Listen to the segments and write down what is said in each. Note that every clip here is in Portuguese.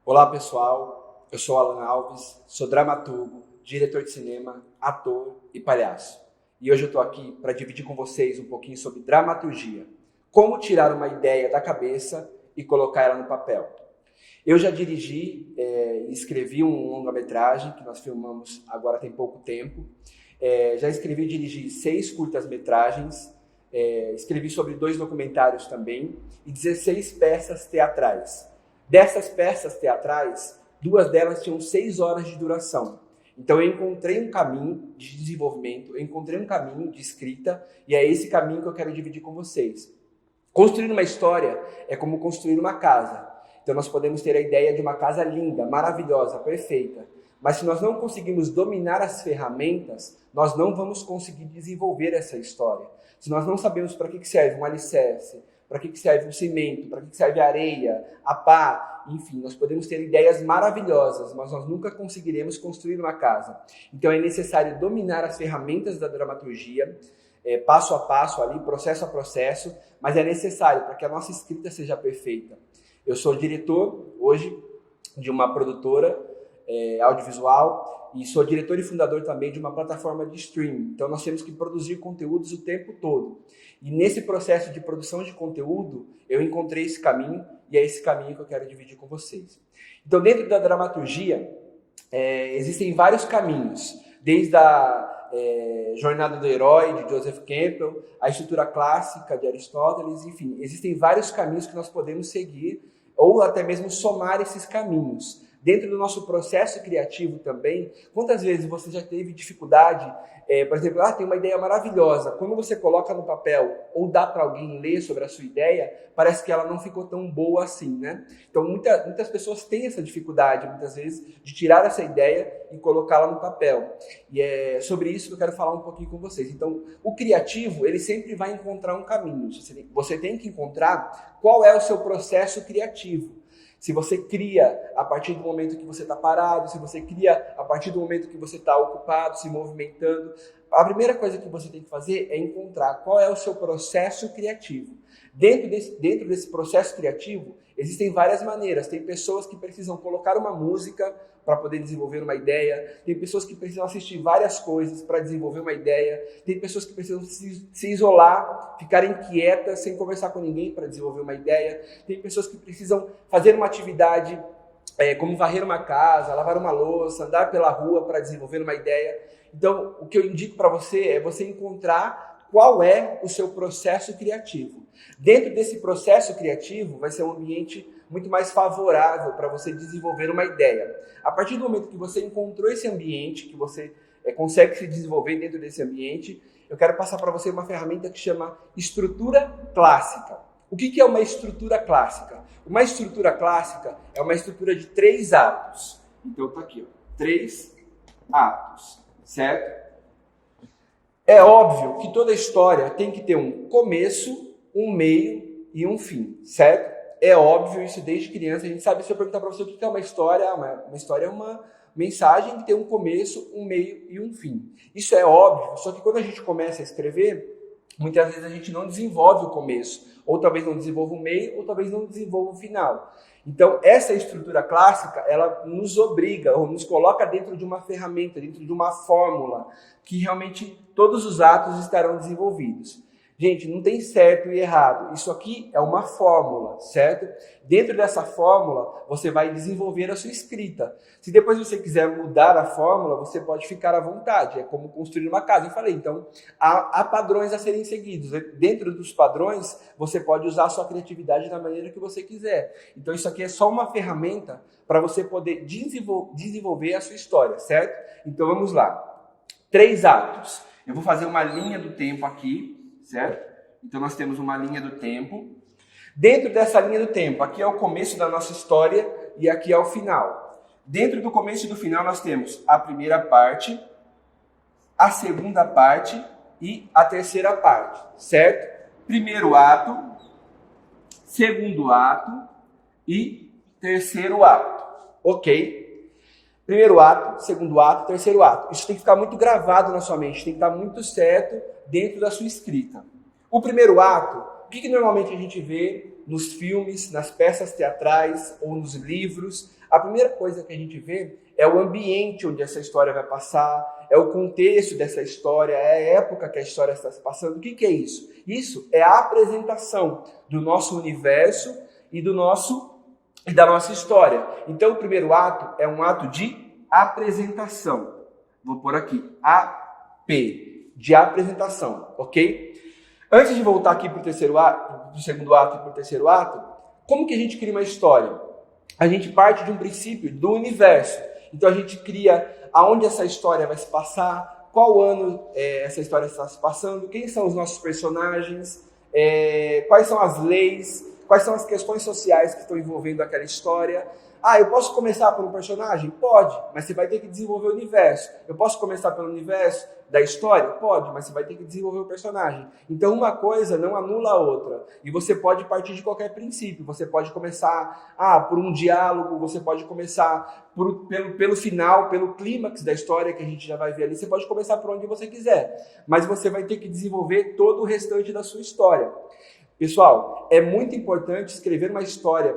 Olá pessoal, eu sou Alan Alves, sou dramaturgo, diretor de cinema, ator e palhaço. E hoje eu estou aqui para dividir com vocês um pouquinho sobre dramaturgia. Como tirar uma ideia da cabeça e colocar ela no papel. Eu já dirigi e escrevi um longa-metragem que nós filmamos agora tem pouco tempo. Já escrevi e dirigi 6 curtas-metragens, escrevi sobre 2 documentários também e 16 peças teatrais. Dessas peças teatrais, 2 delas tinham 6 horas de duração. Então eu encontrei um caminho de desenvolvimento, eu encontrei um caminho de escrita e é esse caminho que eu quero dividir com vocês. Construir uma história é como construir uma casa. Então nós podemos ter a ideia de uma casa linda, maravilhosa, perfeita. Mas se nós não conseguirmos dominar as ferramentas, nós não vamos conseguir desenvolver essa história. Se nós não sabemos para que serve um alicerce, para que serve um cimento, para que serve a areia, a pá, enfim, nós podemos ter ideias maravilhosas, mas nós nunca conseguiremos construir uma casa. Então é necessário dominar as ferramentas da dramaturgia, passo a passo ali, processo a processo, mas é necessário para que a nossa escrita seja perfeita. Eu sou diretor hoje de uma produtora audiovisual e sou diretor e fundador também de uma plataforma de streaming. Então nós temos que produzir conteúdos o tempo todo. E nesse processo de produção de conteúdo, eu encontrei esse caminho e é esse caminho que eu quero dividir com vocês. Então dentro da dramaturgia, existem vários caminhos, desde a Jornada do Herói, de Joseph Campbell, a estrutura clássica de Aristóteles, enfim, existem vários caminhos que nós podemos seguir ou até mesmo somar esses caminhos. Dentro do nosso processo criativo também, quantas vezes você já teve dificuldade, por exemplo, tem uma ideia maravilhosa, quando você coloca no papel ou dá para alguém ler sobre a sua ideia, parece que ela não ficou tão boa assim, né? Então muitas pessoas têm essa dificuldade, muitas vezes, de tirar essa ideia e colocá-la no papel. E é sobre isso que eu quero falar um pouquinho com vocês. Então, o criativo, ele sempre vai encontrar um caminho. Você tem que encontrar qual é o seu processo criativo. Se você cria a partir do momento que você está parado, se você cria a partir do momento que você está ocupado, se movimentando, a primeira coisa que você tem que fazer é encontrar qual é o seu processo criativo. Dentro desse processo criativo, existem várias maneiras. Tem pessoas que precisam colocar uma música para poder desenvolver uma ideia, tem pessoas que precisam assistir várias coisas para desenvolver uma ideia, tem pessoas que precisam se isolar, ficarem quietas, sem conversar com ninguém para desenvolver uma ideia, tem pessoas que precisam fazer uma atividade como varrer uma casa, lavar uma louça, andar pela rua para desenvolver uma ideia. Então, o que eu indico para você é você encontrar qual é o seu processo criativo. Dentro desse processo criativo vai ser um ambiente muito mais favorável para você desenvolver uma ideia. A partir do momento que você encontrou esse ambiente, que você consegue se desenvolver dentro desse ambiente, eu quero passar para você uma ferramenta que chama estrutura clássica. O que é uma estrutura clássica? Uma estrutura clássica é uma estrutura de 3 atos. Então está aqui, 3 atos, certo? É óbvio que toda história tem que ter um começo, um meio e um fim, certo? É óbvio isso desde criança. A gente sabe, se eu perguntar para você o que é uma história, uma história é uma mensagem que tem um começo, um meio e um fim. Isso é óbvio, só que quando a gente começa a escrever, muitas vezes a gente não desenvolve o começo, ou talvez não desenvolva o meio, ou talvez não desenvolva o final. Então, essa estrutura clássica, ela nos obriga, ou nos coloca dentro de uma ferramenta, dentro de uma fórmula, que realmente todos os atos estarão desenvolvidos. Gente, não tem certo e errado. Isso aqui é uma fórmula, certo? Dentro dessa fórmula, você vai desenvolver a sua escrita. Se depois você quiser mudar a fórmula, você pode ficar à vontade. É como construir uma casa. Eu falei, então, há padrões a serem seguidos. Dentro dos padrões, você pode usar a sua criatividade da maneira que você quiser. Então, isso aqui é só uma ferramenta para você poder desenvolver a sua história, certo? Então, vamos lá. 3 atos. Eu vou fazer uma linha do tempo aqui. Certo? Então nós temos uma linha do tempo. Dentro dessa linha do tempo, aqui é o começo da nossa história e aqui é o final. Dentro do começo e do final nós temos a primeira parte, a segunda parte e a terceira parte, certo? Primeiro ato, segundo ato e terceiro ato, ok? Primeiro ato, segundo ato, terceiro ato. Isso tem que ficar muito gravado na sua mente, tem que estar muito certo dentro da sua escrita. O primeiro ato, o que normalmente a gente vê nos filmes, nas peças teatrais ou nos livros? A primeira coisa que a gente vê é o ambiente onde essa história vai passar, é o contexto dessa história, é a época que a história está se passando. O que é isso? Isso é a apresentação do nosso universo e da nossa história. Então, o primeiro ato é um ato de apresentação. Vou pôr aqui, AP, de apresentação, ok? Antes de voltar aqui para o terceiro ato, do segundo ato e para o terceiro ato, como que a gente cria uma história? A gente parte de um princípio do universo. Então, a gente cria aonde essa história vai se passar, qual ano essa história está se passando, quem são os nossos personagens, quais são as leis, quais são as questões sociais que estão envolvendo aquela história. Eu posso começar por um personagem? Pode, mas você vai ter que desenvolver o universo. Eu posso começar pelo universo da história? Pode, mas você vai ter que desenvolver o personagem. Então, uma coisa não anula a outra. E você pode partir de qualquer princípio. Você pode começar por um diálogo, você pode começar pelo final, pelo clímax da história que a gente já vai ver ali. Você pode começar por onde você quiser. Mas você vai ter que desenvolver todo o restante da sua história. Pessoal, é muito importante escrever uma história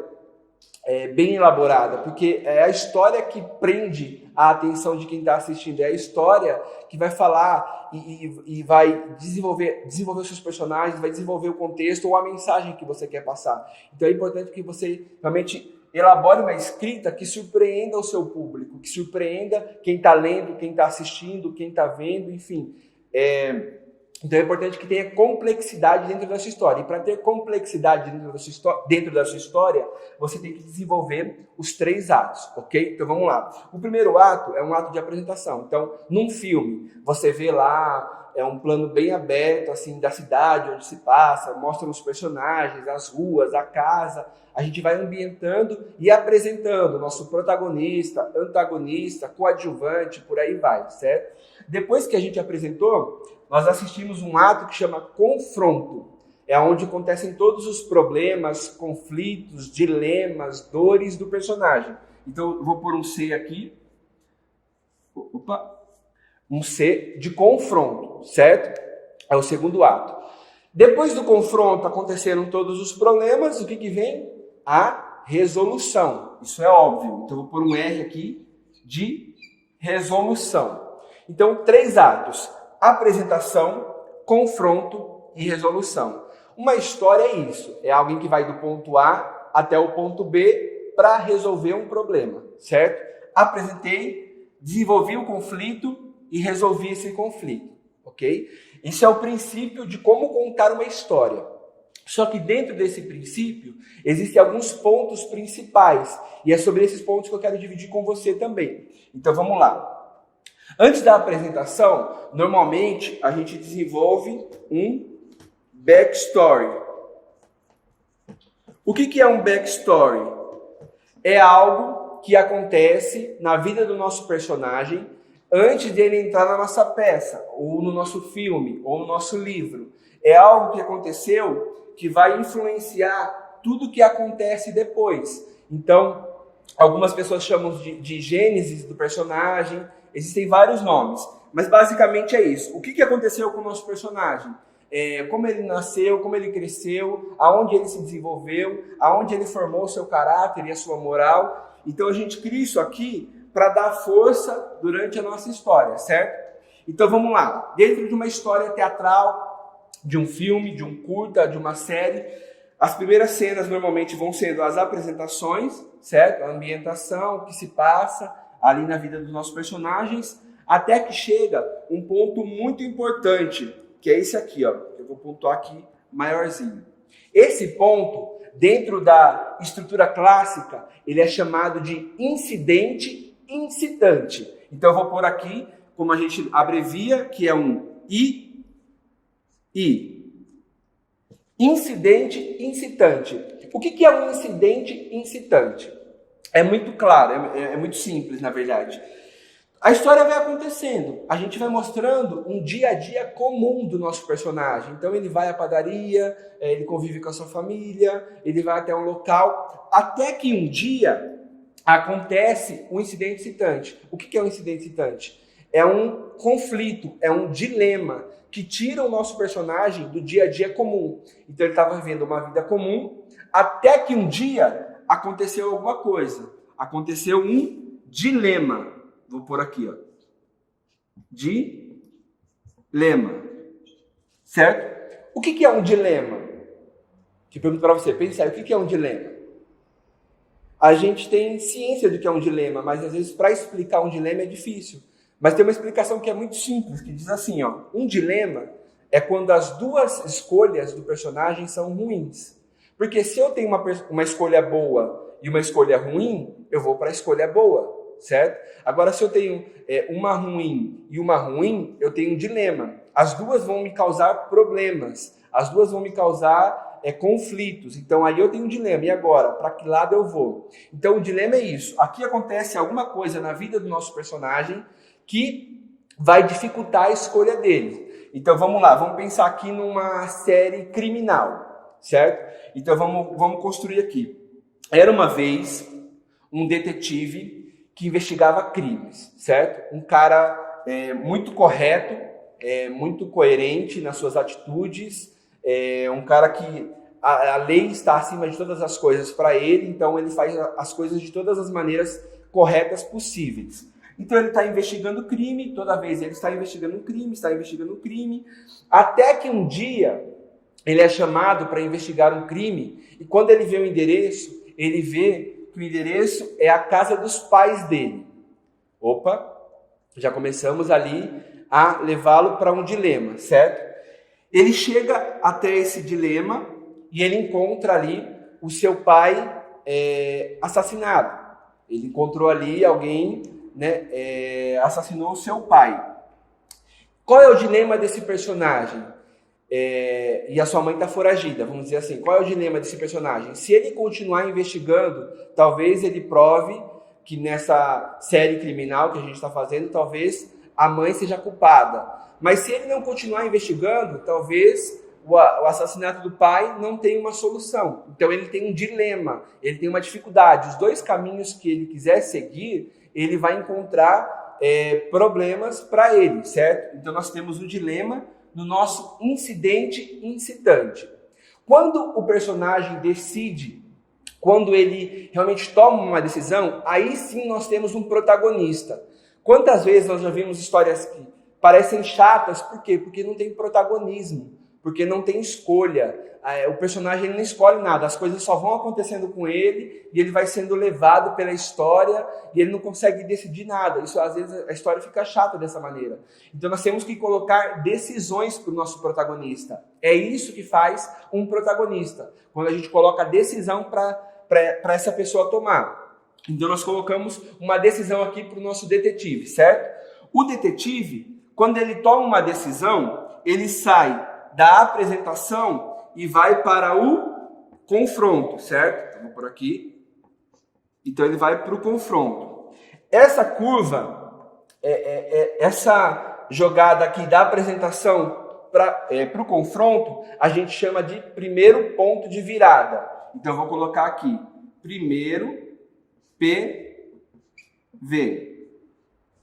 bem elaborada, porque é a história que prende a atenção de quem está assistindo, é a história que vai falar e vai desenvolver os seus personagens, vai desenvolver o contexto ou a mensagem que você quer passar. Então é importante que você realmente elabore uma escrita que surpreenda o seu público, que surpreenda quem está lendo, quem está assistindo, quem está vendo, enfim. Então é importante que tenha complexidade dentro da sua história. E para ter complexidade dentro da sua história, você tem que desenvolver os 3 atos, ok? Então vamos lá. O primeiro ato é um ato de apresentação. Então, num filme, você vê lá, é um plano bem aberto, assim, da cidade onde se passa, mostra os personagens, as ruas, a casa. A gente vai ambientando e apresentando o nosso protagonista, antagonista, coadjuvante, por aí vai, certo? Depois que a gente apresentou, nós assistimos um ato que chama confronto. É onde acontecem todos os problemas, conflitos, dilemas, dores do personagem. Então, eu vou pôr um C aqui. Um C de confronto, certo? É o segundo ato. Depois do confronto, aconteceram todos os problemas. O que vem? A resolução. Isso é óbvio. Então, eu vou pôr um R aqui de resolução. Então, 3 atos. Apresentação, confronto e resolução. Uma história é isso. É alguém que vai do ponto A até o ponto B para resolver um problema, certo? Apresentei, desenvolvi o conflito e resolvi esse conflito, ok? Isso é o princípio de como contar uma história. Só que dentro desse princípio, existem alguns pontos principais. E é sobre esses pontos que eu quero dividir com você também. Então, vamos lá. Antes da apresentação, normalmente a gente desenvolve um backstory. O que é um backstory? É algo que acontece na vida do nosso personagem antes dele entrar na nossa peça, ou no nosso filme, ou no nosso livro. É algo que aconteceu que vai influenciar tudo que acontece depois. Então, algumas pessoas chamam de gênesis do personagem. Existem vários nomes, mas basicamente é isso. O que aconteceu com o nosso personagem? Como ele nasceu, como ele cresceu, aonde ele se desenvolveu, aonde ele formou o seu caráter e a sua moral. Então a gente cria isso aqui para dar força durante a nossa história, certo? Então vamos lá. Dentro de uma história teatral, de um filme, de um curta, de uma série, as primeiras cenas normalmente vão sendo as apresentações, certo? A ambientação, o que se passa ali na vida dos nossos personagens, até que chega um ponto muito importante, que é esse aqui, ó. Eu vou pontuar aqui maiorzinho. Esse ponto, dentro da estrutura clássica, ele é chamado de incidente incitante. Então eu vou pôr aqui, como a gente abrevia, que é um I. Incidente incitante. O que é um incidente incitante? É muito claro, é muito simples, na verdade. A história vai acontecendo, a gente vai mostrando um dia a dia comum do nosso personagem. Então ele vai à padaria, ele convive com a sua família, ele vai até um local, até que um dia acontece um incidente excitante. O que é um incidente excitante? É um conflito, é um dilema que tira o nosso personagem do dia a dia comum. Então ele estava vivendo uma vida comum, até que um dia aconteceu alguma coisa. Aconteceu um dilema. Vou pôr aqui, ó. Dilema. Certo? O que é um dilema? Que pergunto para você, pensa aí, o que é um dilema? A gente tem ciência de que é um dilema, mas às vezes para explicar um dilema é difícil. Mas tem uma explicação que é muito simples, que diz assim, ó, um dilema é quando as duas escolhas do personagem são ruins. Porque se eu tenho uma escolha boa e uma escolha ruim, eu vou para a escolha boa, certo? Agora, se eu tenho uma ruim e uma ruim, eu tenho um dilema. As duas vão me causar problemas, as duas vão me causar conflitos. Então, aí eu tenho um dilema. E agora? Para que lado eu vou? Então, o dilema é isso. Aqui acontece alguma coisa na vida do nosso personagem que vai dificultar a escolha dele. Então, vamos lá. Vamos pensar aqui numa série criminal, certo? Então, vamos construir aqui. Era uma vez um detetive que investigava crimes, certo? Um cara muito correto, muito coerente nas suas atitudes, um cara que a lei está acima de todas as coisas para ele, então ele faz as coisas de todas as maneiras corretas possíveis. Então ele está investigando crime, toda vez ele está investigando um crime, até que um dia ele é chamado para investigar um crime, e quando ele vê o endereço, ele vê que o endereço é a casa dos pais dele. Opa, já começamos ali a levá-lo para um dilema, certo? Ele chega até esse dilema e ele encontra ali o seu pai assassinado. Ele encontrou ali alguém, assassinou o seu pai. Qual é o dilema desse personagem? E a sua mãe está foragida, vamos dizer assim. Qual é o dilema desse personagem? Se ele continuar investigando, talvez ele prove que nessa série criminal que a gente está fazendo, talvez a mãe seja culpada. Mas se ele não continuar investigando, talvez o assassinato do pai não tenha uma solução. Então ele tem um dilema, ele tem uma dificuldade. Os dois caminhos que ele quiser seguir, ele vai encontrar problemas para ele, certo? Então nós temos um dilema no nosso incidente incitante. Quando o personagem decide, quando ele realmente toma uma decisão, aí sim nós temos um protagonista. Quantas vezes nós já vimos histórias que parecem chatas, por quê? Porque não tem protagonismo, porque não tem escolha. O personagem não escolhe nada, as coisas só vão acontecendo com ele e ele vai sendo levado pela história e ele não consegue decidir nada. Isso, às vezes, a história fica chata dessa maneira. Então nós temos que colocar decisões para o nosso protagonista. É isso que faz um protagonista, quando a gente coloca a decisão para essa pessoa tomar. Então nós colocamos uma decisão aqui para o nosso detetive, certo? O detetive, quando ele toma uma decisão, ele sai da apresentação e vai para o confronto, certo? Então, vou por aqui. Então ele vai para o confronto. Essa curva, essa jogada aqui da apresentação para o confronto, a gente chama de primeiro ponto de virada. Então eu vou colocar aqui, primeiro PV,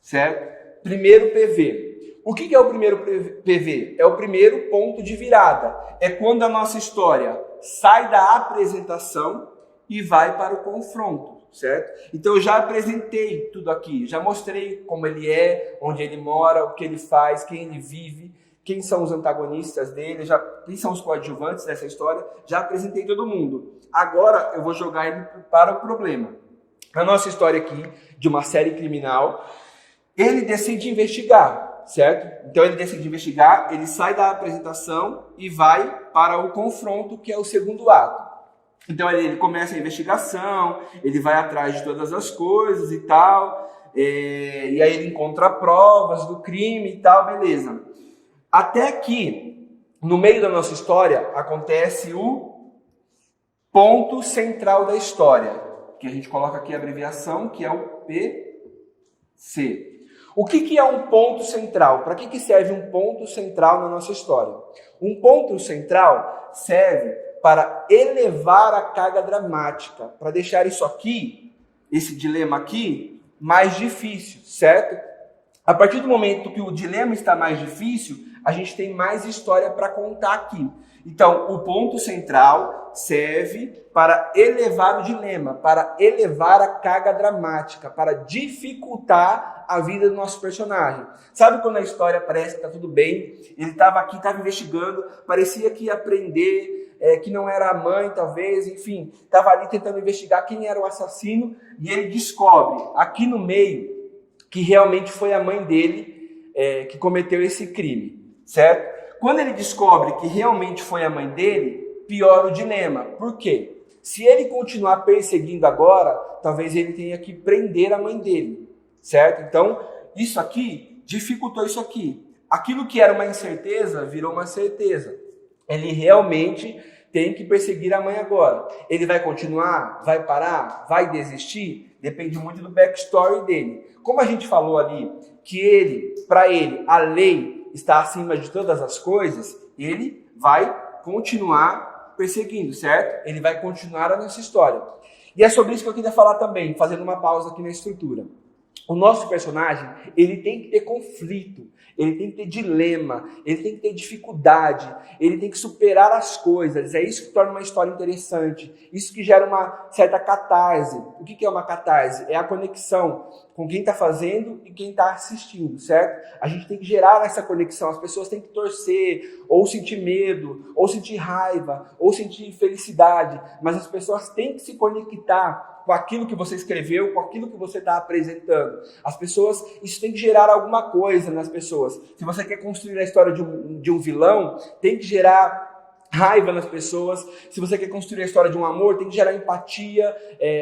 certo? Primeiro PV. O que é o primeiro PV? É o primeiro ponto de virada. É quando a nossa história sai da apresentação e vai para o confronto, certo? Então eu já apresentei tudo aqui, já mostrei como ele é, onde ele mora, o que ele faz, quem ele vive, quem são os antagonistas dele, quem são os coadjuvantes dessa história, já apresentei todo mundo. Agora eu vou jogar ele para o problema. A nossa história aqui, de uma série criminal, ele decide investigar. Certo? Então ele decide investigar, ele sai da apresentação e vai para o confronto, que é o segundo ato. Então ele começa a investigação, ele vai atrás de todas as coisas e tal, e aí ele encontra provas do crime e tal, beleza. Até que, no meio da nossa história, acontece o ponto central da história, que a gente coloca aqui a abreviação, que é o PC. O que é um ponto central? Para que serve um ponto central na nossa história? Um ponto central serve para elevar a carga dramática, para deixar isso aqui, esse dilema aqui, mais difícil, certo? A partir do momento que o dilema está mais difícil, a gente tem mais história para contar aqui. Então, o ponto central serve para elevar o dilema, para elevar a carga dramática, para dificultar a vida do nosso personagem. Sabe quando a história parece que está tudo bem, ele estava aqui, estava investigando, parecia que ia aprender, que não era a mãe talvez, enfim, estava ali tentando investigar quem era o assassino, e ele descobre aqui no meio que realmente foi a mãe dele que cometeu esse crime, certo? Quando ele descobre que realmente foi a mãe dele, piora o dilema. Por quê? Se ele continuar perseguindo agora, talvez ele tenha que prender a mãe dele, certo? Então, isso aqui dificultou isso aqui. Aquilo que era uma incerteza virou uma certeza. Ele realmente tem que perseguir a mãe agora. Ele vai continuar? Vai parar? Vai desistir? Depende muito do backstory dele. Como a gente falou ali, que para ele, a lei está acima de todas as coisas, ele vai continuar perseguindo, certo? Ele vai continuar a nossa história. E é sobre isso que eu queria falar também, fazendo uma pausa aqui na estrutura. O nosso personagem, ele tem que ter conflito, ele tem que ter dilema, ele tem que ter dificuldade, ele tem que superar as coisas. É isso que torna uma história interessante, isso que gera uma certa catarse. O que é uma catarse? É a conexão com quem está fazendo e quem está assistindo, certo? A gente tem que gerar essa conexão, as pessoas têm que torcer, ou sentir medo, ou sentir raiva, ou sentir felicidade, mas as pessoas têm que se conectar com aquilo que você escreveu, com aquilo que você está apresentando. As pessoas, isso tem que gerar alguma coisa nas pessoas. Se você quer construir a história de um vilão, tem que gerar raiva nas pessoas. Se você quer construir a história de um amor, tem que gerar empatia.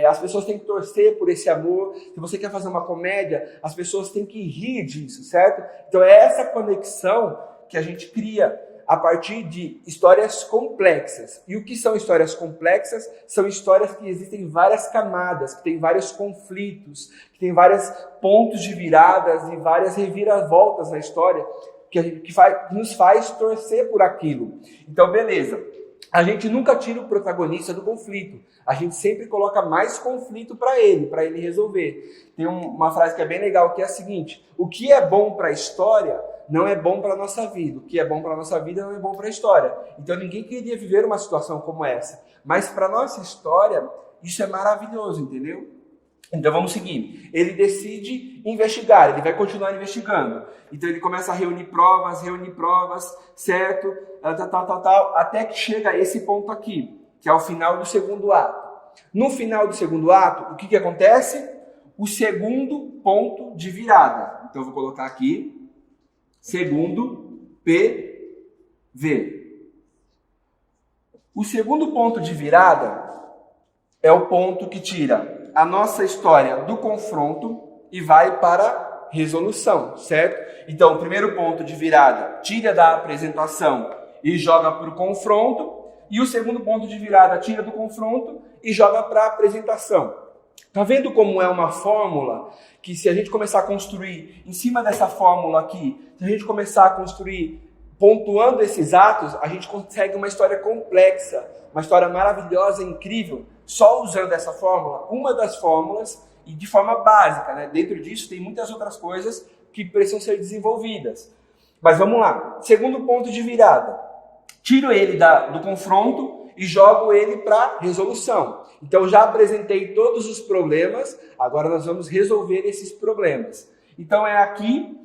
As pessoas têm que torcer por esse amor. Se você quer fazer uma comédia, as pessoas têm que rir disso, certo? Então é essa conexão que a gente cria a partir de histórias complexas. E o que são histórias complexas? São histórias que existem várias camadas, que têm vários conflitos, que têm vários pontos de viradas e várias reviravoltas na história, que nos faz torcer por aquilo. Então, beleza. A gente nunca tira o protagonista do conflito. A gente sempre coloca mais conflito para ele resolver. Tem uma frase que é bem legal, que é a seguinte: o que é bom para a história não é bom para a nossa vida. O que é bom para a nossa vida não é bom para a história. Então ninguém queria viver uma situação como essa. Mas para a nossa história, isso é maravilhoso, entendeu? Então vamos seguir. Ele decide investigar, ele vai continuar investigando. Então ele começa a reunir provas, certo? Até que chega a esse ponto aqui, que é o final do segundo ato. No final do segundo ato, o que acontece? O segundo ponto de virada. Então eu vou colocar aqui, segundo PV. O segundo ponto de virada é o ponto que tira a nossa história do confronto e vai para a resolução, certo? Então, o primeiro ponto de virada tira da apresentação e joga para o confronto, e o segundo ponto de virada tira do confronto e joga para a apresentação. Tá vendo como é uma fórmula que, se a gente começar a construir em cima dessa fórmula aqui, se a gente começar a construir pontuando esses atos, a gente consegue uma história complexa, uma história maravilhosa, incrível, só usando essa fórmula, uma das fórmulas, e de forma básica, né? Dentro disso tem muitas outras coisas que precisam ser desenvolvidas. Mas vamos lá. Segundo ponto de virada. Tiro ele do confronto e jogo ele para resolução. Então já apresentei todos os problemas, agora nós vamos resolver esses problemas. Então é aqui,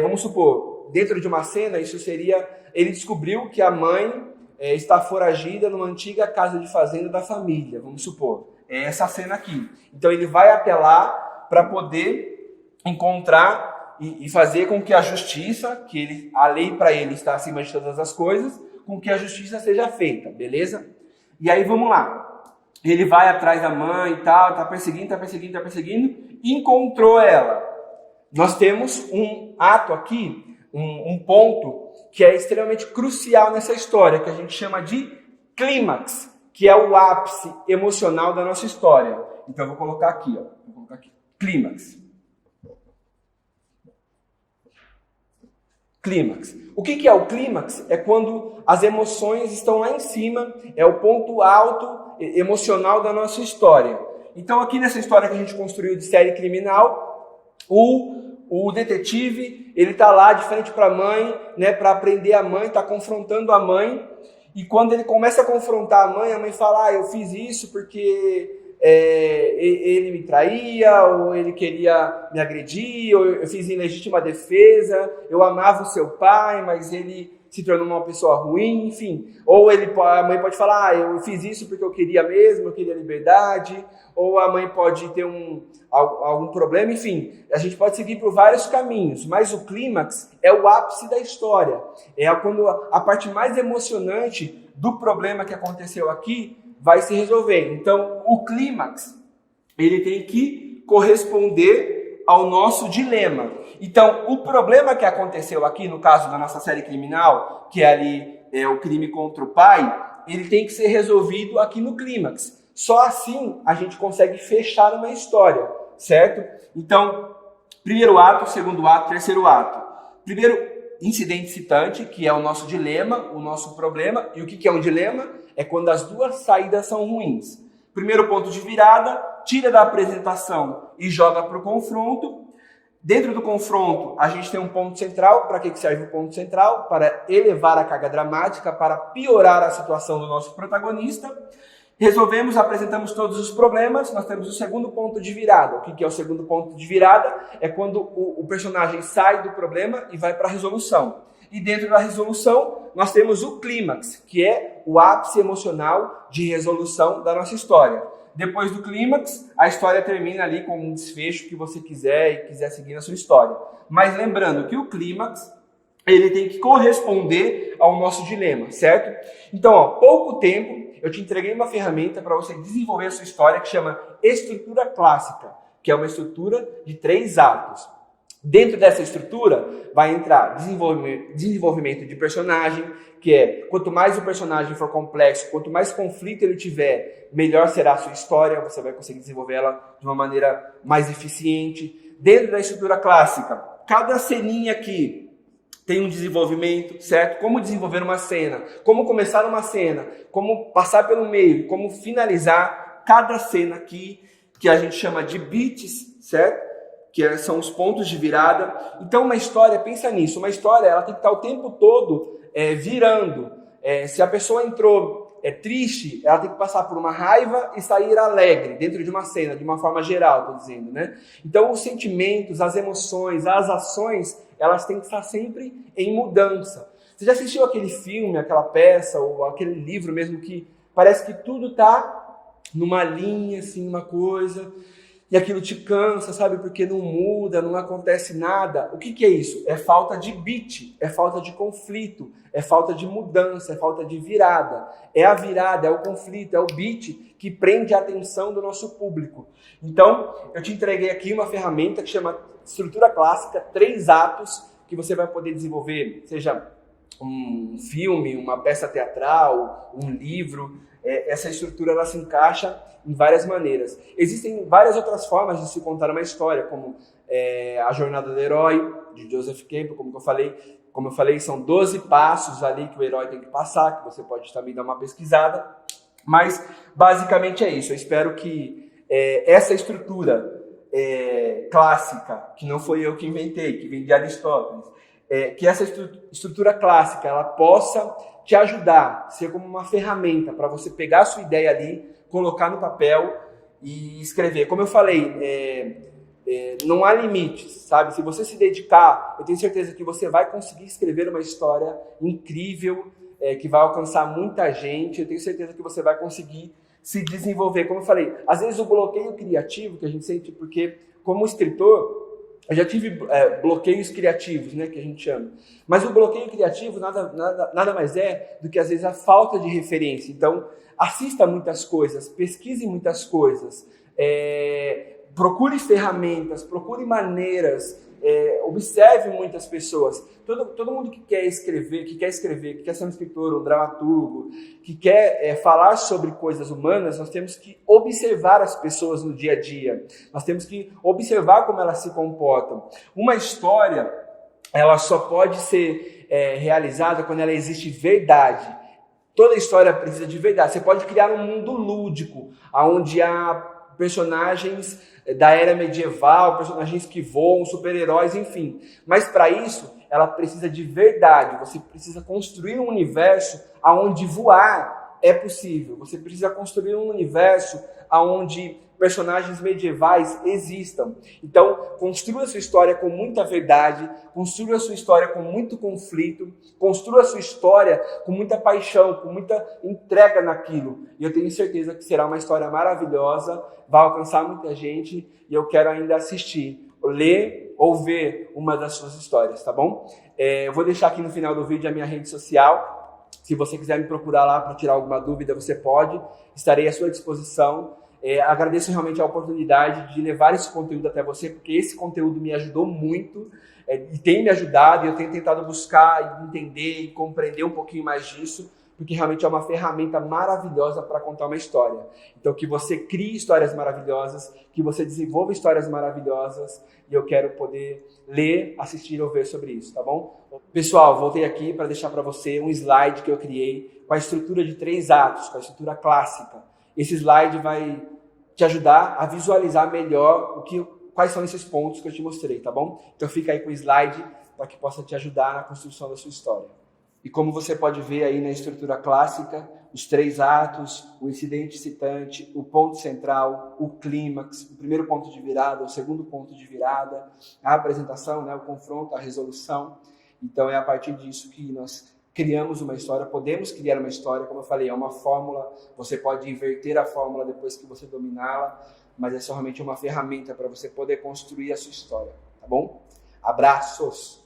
vamos supor, dentro de uma cena, isso seria, ele descobriu que a mãe está foragida numa antiga casa de fazenda da família, vamos supor. É essa cena aqui. Então ele vai até lá para poder encontrar e fazer com que a justiça, a lei para ele está acima de todas as coisas, com que a justiça seja feita, beleza? E aí vamos lá. Ele vai atrás da mãe e tal, tá perseguindo, encontrou ela. Nós temos um ato aqui, um ponto que é extremamente crucial nessa história, que a gente chama de clímax, que é o ápice emocional da nossa história. Então eu vou colocar aqui, clímax. Clímax. O que é o clímax? É quando as emoções estão lá em cima, é o ponto alto emocional da nossa história. Então aqui nessa história que a gente construiu de série criminal, o o detetive, ele está lá de frente para a mãe, né, para aprender a mãe, está confrontando a mãe, e quando ele começa a confrontar a mãe fala, eu fiz isso porque ele me traía, ou ele queria me agredir, ou eu fiz ilegítima defesa, eu amava o seu pai, mas ele se tornou uma pessoa ruim, enfim. Ou a mãe pode falar, eu fiz isso porque eu queria mesmo, eu queria liberdade, ou a mãe pode ter algum problema, enfim. A gente pode seguir por vários caminhos, mas o clímax é o ápice da história. É quando a parte mais emocionante do problema que aconteceu aqui vai se resolver. Então, o clímax, ele tem que corresponder ao nosso dilema. Então, o problema que aconteceu aqui, no caso da nossa série criminal, que é ali o crime contra o pai, ele tem que ser resolvido aqui no clímax. Só assim a gente consegue fechar uma história, certo? Então, primeiro ato, segundo ato, terceiro ato. Primeiro, incidente citante, que é o nosso dilema, o nosso problema. E o que é um dilema? É quando as duas saídas são ruins. Primeiro ponto de virada, tira da apresentação e joga para o confronto. Dentro do confronto, a gente tem um ponto central. Para que serve o ponto central? Para elevar a carga dramática, para piorar a situação do nosso protagonista. Resolvemos, apresentamos todos os problemas, nós temos o segundo ponto de virada. O que é o segundo ponto de virada? É quando o personagem sai do problema e vai para a resolução. E dentro da resolução, nós temos o clímax, que é o ápice emocional de resolução da nossa história. Depois do clímax, a história termina ali com um desfecho que você quiser e quiser seguir na sua história. Mas lembrando que o clímax, ele tem que corresponder ao nosso dilema, certo? Então, pouco tempo, eu te entreguei uma ferramenta para você desenvolver a sua história que chama estrutura clássica, que é uma estrutura de 3 atos. Dentro dessa estrutura vai entrar desenvolvimento de personagem, que é quanto mais o personagem for complexo, quanto mais conflito ele tiver, melhor será a sua história, você vai conseguir desenvolver ela de uma maneira mais eficiente. Dentro da estrutura clássica, cada ceninha aqui tem um desenvolvimento, certo? Como desenvolver uma cena, como começar uma cena, como passar pelo meio, como finalizar cada cena aqui, que a gente chama de beats, certo? Que são os pontos de virada. Então, uma história, pensa nisso, uma história ela tem que estar o tempo todo virando. Se a pessoa entrou triste, ela tem que passar por uma raiva e sair alegre, dentro de uma cena, de uma forma geral, estou dizendo, né? Então, os sentimentos, as emoções, as ações, elas têm que estar sempre em mudança. Você já assistiu aquele filme, aquela peça, ou aquele livro mesmo, que parece que tudo está numa linha, assim, uma coisa, e aquilo te cansa, sabe? Porque não muda, não acontece nada. O que é isso? É falta de beat, é falta de conflito, é falta de mudança, é falta de virada. É a virada, é o conflito, é o beat que prende a atenção do nosso público. Então, eu te entreguei aqui uma ferramenta que chama estrutura clássica, 3 atos que você vai poder desenvolver, seja um filme, uma peça teatral, um livro. Essa estrutura ela se encaixa em várias maneiras. Existem várias outras formas de se contar uma história, como A Jornada do Herói, de Joseph Campbell, como eu falei, são 12 passos ali que o herói tem que passar, que você pode também dar uma pesquisada. Mas, basicamente é isso. Eu espero que essa estrutura clássica, que não foi eu que inventei, que vem de Aristóteles, que essa estrutura clássica ela possa te ajudar, ser como uma ferramenta para você pegar a sua ideia ali, colocar no papel e escrever. Como eu falei, não há limites, sabe? Se você se dedicar, eu tenho certeza que você vai conseguir escrever uma história incrível, que vai alcançar muita gente. Eu tenho certeza que você vai conseguir se desenvolver. Como eu falei, às vezes o bloqueio criativo que a gente sente, porque como escritor, eu já tive bloqueios criativos, né, que a gente chama. Mas o bloqueio criativo nada mais é do que, às vezes, a falta de referência. Então, assista muitas coisas, pesquise muitas coisas, procure ferramentas, procure maneiras, observe muitas pessoas. Todo mundo que quer escrever, que quer ser um escritor, um dramaturgo, que quer falar sobre coisas humanas, nós temos que observar as pessoas no dia a dia. Nós temos que observar como elas se comportam. Uma história, ela só pode ser realizada quando ela existe verdade. Toda história precisa de verdade. Você pode criar um mundo lúdico, onde há personagens da era medieval, personagens que voam, super-heróis, enfim. Mas para isso, ela precisa de verdade. Você precisa construir um universo onde voar é possível. Você precisa construir um universo onde personagens medievais existam. Então, construa a sua história com muita verdade, construa a sua história com muito conflito, construa a sua história com muita paixão, com muita entrega naquilo. E eu tenho certeza que será uma história maravilhosa, vai alcançar muita gente e eu quero ainda assistir, ler ou ver uma das suas histórias, tá bom? Eu vou deixar aqui no final do vídeo a minha rede social. Se você quiser me procurar lá para tirar alguma dúvida, você pode. Estarei à sua disposição. Agradeço realmente a oportunidade de levar esse conteúdo até você, porque esse conteúdo me ajudou muito e tem me ajudado, e eu tenho tentado buscar, entender e compreender um pouquinho mais disso, porque realmente é uma ferramenta maravilhosa para contar uma história. Então, que você crie histórias maravilhosas, que você desenvolva histórias maravilhosas, e eu quero poder ler, assistir ou ver sobre isso, tá bom? Pessoal, voltei aqui para deixar para você um slide que eu criei com a estrutura de 3 atos, com a estrutura clássica. Esse slide vai te ajudar a visualizar melhor quais são esses pontos que eu te mostrei, tá bom? Então fica aí com o slide para que possa te ajudar na construção da sua história. E como você pode ver aí na estrutura clássica, os 3 atos, o incidente citante, o ponto central, o clímax, o primeiro ponto de virada, o segundo ponto de virada, a apresentação, né, o confronto, a resolução. Então é a partir disso que nós criamos uma história, podemos criar uma história, como eu falei, é uma fórmula, você pode inverter a fórmula depois que você dominá-la, mas é somente uma ferramenta para você poder construir a sua história, tá bom? Abraços!